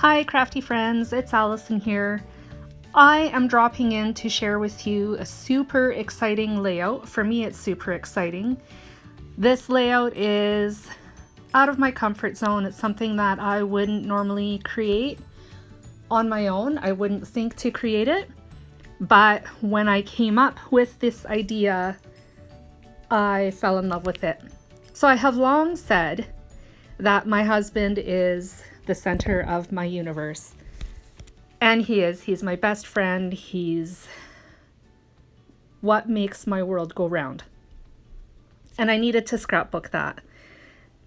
Hi crafty friends, it's Allison here. I am dropping in to share with you a super exciting layout. For me, it's super exciting. This layout is out of my comfort zone. It's something that I wouldn't normally create on my own. I wouldn't think to create it. But when I came up with this idea, I fell in love with it. So I have long said that my husband is the center of my universe. And he is. He's my best friend. He's what makes my world go round. And I needed to scrapbook that.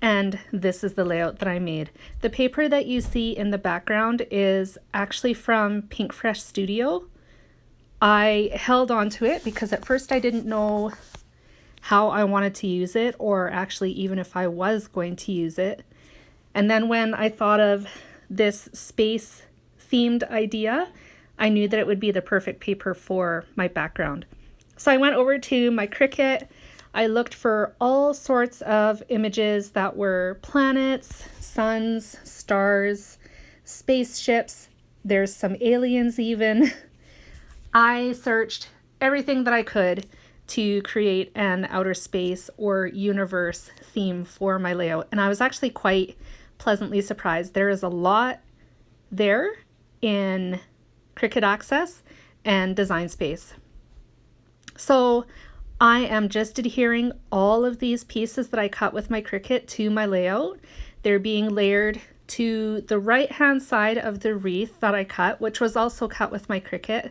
And this is the layout that I made. The paper that you see in the background is actually from Pink Fresh Studio. I held on to it because at first I didn't know how I wanted to use it, or actually even if I was going to use it. And then when I thought of this space themed idea, I knew that it would be the perfect paper for my background. So I went over to my Cricut. I looked for all sorts of images that were planets, suns, stars, spaceships. There's some aliens even. I searched everything that I could to create an outer space or universe theme for my layout. And I was actually quite pleasantly surprised. There is a lot there in Cricut Access and Design Space. So I am just adhering all of these pieces that I cut with my Cricut to my layout. They're being layered to the right hand side of the wreath that I cut, which was also cut with my Cricut.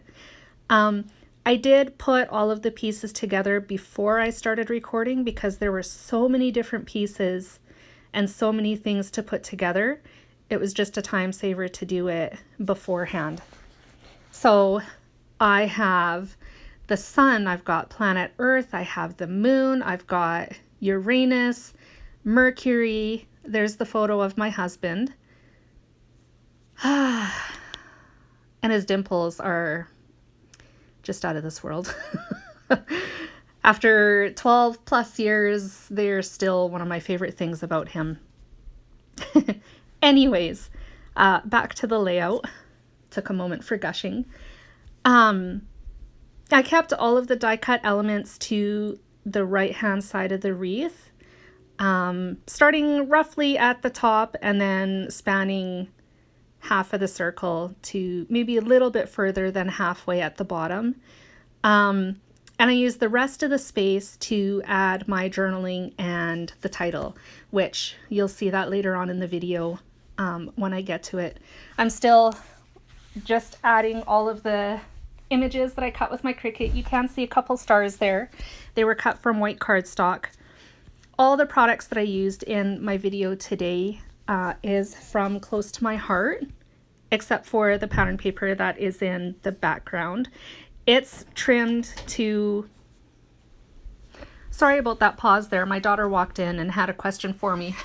I did put all of the pieces together before I started recording because there were so many different pieces and so many things to put together. It was just a time saver to do it beforehand. So I have the sun, I've got planet Earth, I have the moon, I've got Uranus, Mercury. There's the photo of my husband. And his dimples are just out of this world. After 12 plus years, they're still one of my favorite things about him. Anyways, back to the layout. Took a moment for gushing. I kept all of the die cut elements to the right hand side of the wreath, starting roughly at the top and then spanning half of the circle to maybe a little bit further than halfway at the bottom. And I used the rest of the space to add my journaling and the title, which you'll see that later on in the video when I get to it. I'm still just adding all of the images that I cut with my Cricut. You can see a couple stars there. They were cut from white cardstock. All the products that I used in my video today is from close to my heart, except for the pattern paper that is in the background. It's trimmed to... Sorry about that pause there. My daughter walked in and had a question for me.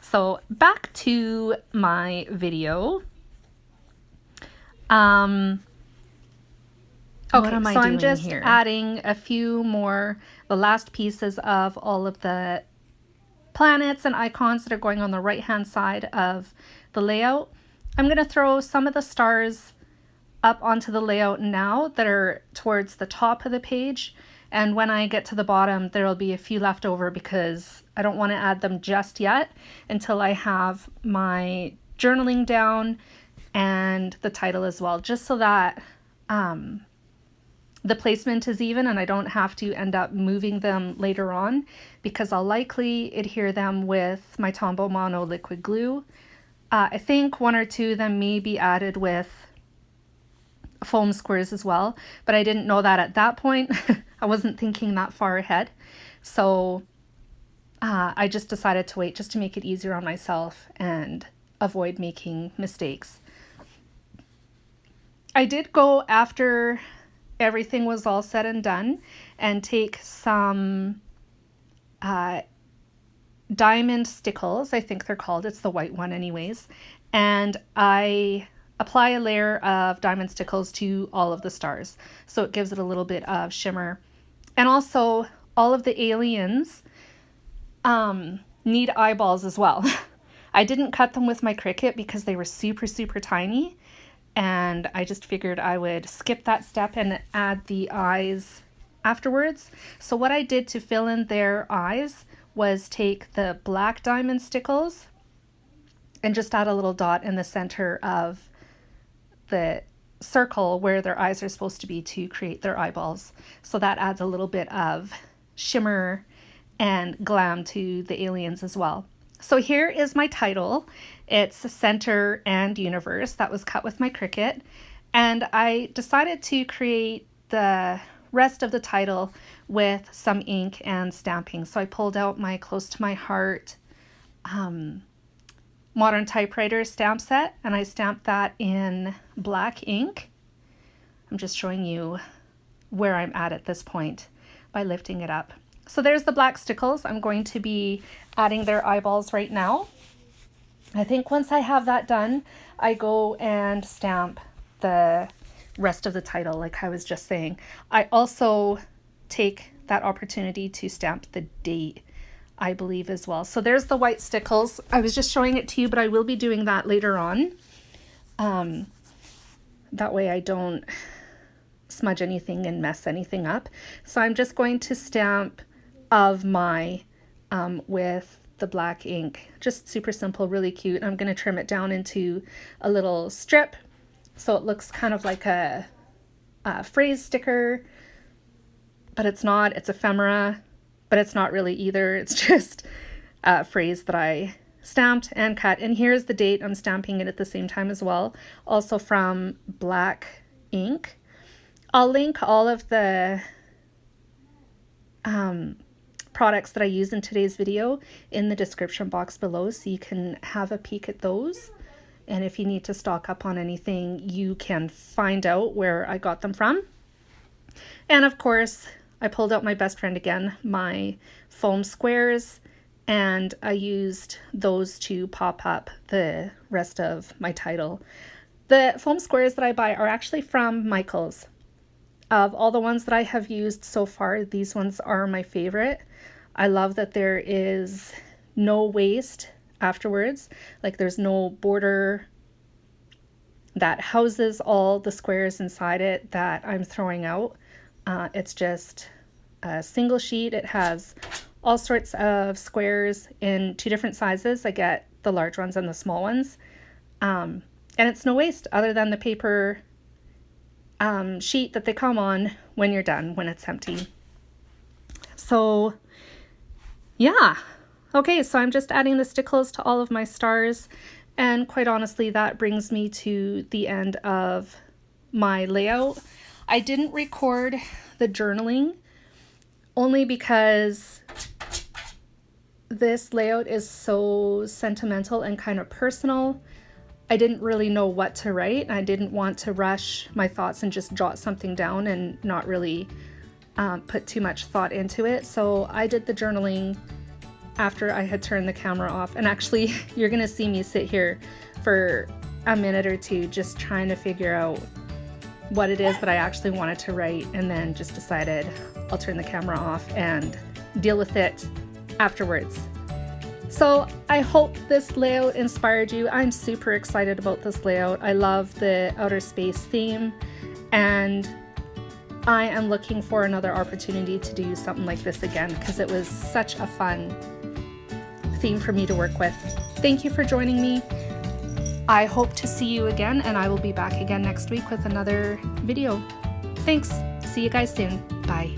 So back to my video. Okay, what am I so doing I'm just here? adding a few more, the last pieces of all of the planets and icons that are going on the right hand side of the layout. I'm going to throw some of the stars up onto the layout now that are towards the top of the page, and when I get to the bottom there'll be a few left over because I don't want to add them just yet until I have my journaling down and the title as well, just so that the placement is even and I don't have to end up moving them later on, because I'll likely adhere them with my Tombow Mono liquid glue. I think one or two of them may be added with foam squares as well, but I didn't know that at that point. I wasn't thinking that far ahead. So I just decided to wait just to make it easier on myself and avoid making mistakes. I did go after everything was all said and done and take some Diamond Stickles, I think they're called. It's the white one anyways. And I apply a layer of Diamond Stickles to all of the stars, so it gives it a little bit of shimmer. And also all of the aliens need eyeballs as well. I didn't cut them with my Cricut because they were super, super tiny, and I just figured I would skip that step and add the eyes afterwards. So what I did to fill in their eyes was take the black diamond stickles and just add a little dot in the center of the circle where their eyes are supposed to be to create their eyeballs. So that adds a little bit of shimmer and glam to the aliens as well. So here is my title. It's Center and Universe. That was cut with my Cricut. And I decided to create the rest of the title with some ink and stamping. So I pulled out my Close to My Heart modern typewriter stamp set, and I stamped that in black ink. I'm just showing you where I'm at this point by lifting it up. So there's the black stickles. I'm going to be adding their eyeballs right now. I think once I have that done, I go and stamp the rest of the title, like I was just saying. I also take that opportunity to stamp the date, I believe, as well. So there's the white stickles. I was just showing it to you, but I will be doing that later on. That way I don't smudge anything and mess anything up. So I'm just going to stamp of my with the black ink. Just super simple, really cute. I'm going to trim it down into a little strip so it looks kind of like a phrase sticker, but it's not. It's ephemera, but it's not really either. It's just a phrase that I stamped and cut. And here's the date. I'm stamping it at the same time as well, also from black ink. I'll link all of the products that I use in today's video in the description box below, so you can have a peek at those. And if you need to stock up on anything, you can find out where I got them from. And of course, I pulled out my best friend again, my foam squares, and I used those to pop up the rest of my title. The foam squares that I buy are actually from Michaels. Of all the ones that I have used so far, these ones are my favorite. I love that there is no waste afterwards. Like, there's no border that houses all the squares inside it that I'm throwing out. It's just a single sheet. It has all sorts of squares in 2 different sizes. I get the large ones and the small ones. And it's no waste other than the paper sheet that they come on when you're done, when it's empty. So yeah, okay, so I'm just adding the stickles to all of my stars, and quite honestly, that brings me to the end of my layout. I didn't record the journaling only because this layout is so sentimental and kind of personal. I didn't really know what to write. I didn't want to rush my thoughts and just jot something down and not really put too much thought into it. So I did the journaling after I had turned the camera off. And actually, you're gonna see me sit here for a minute or two just trying to figure out what it is that I actually wanted to write, and then just decided I'll turn the camera off and deal with it afterwards. So I hope this layout inspired you. I'm super excited about this layout. I love the outer space theme, and I am looking for another opportunity to do something like this again because it was such a fun theme for me to work with. Thank you for joining me. I hope to see you again, and I will be back again next week with another video. Thanks. See you guys soon. Bye.